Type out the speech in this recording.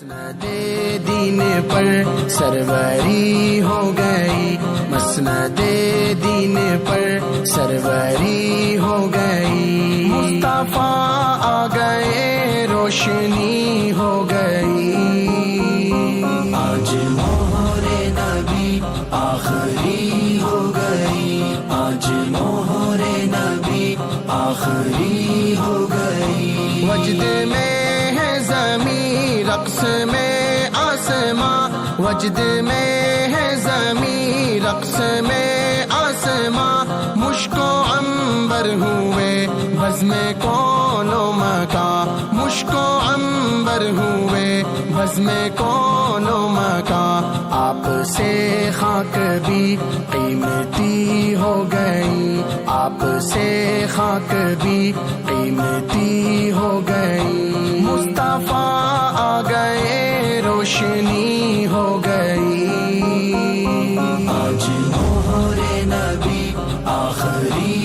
مسند دین پر سروری ہو گئی، مسند دین پر سروری ہو گئی، مصطفیٰ آ گئے روشنی ہو گئی، آج مہر نبی آخری ہو گئی، آج مہر نبی آخری ہو گئی، وجد میں ہے زمین رقص میں آسماں، وجد میں ہے زمین رقص میں آسماں، مشک و عنبر ہوئے بزم کون و مکاں، مشک و عنبر ہوئے بزم کون و مکاں، آپ سے خاک بھی قیمتی ہو گئی، آپ سے خاک بھی قیمتی ہو گئی، مصطفیٰ آ گئے روشنی ہو گئی، آج مہر نبی آخری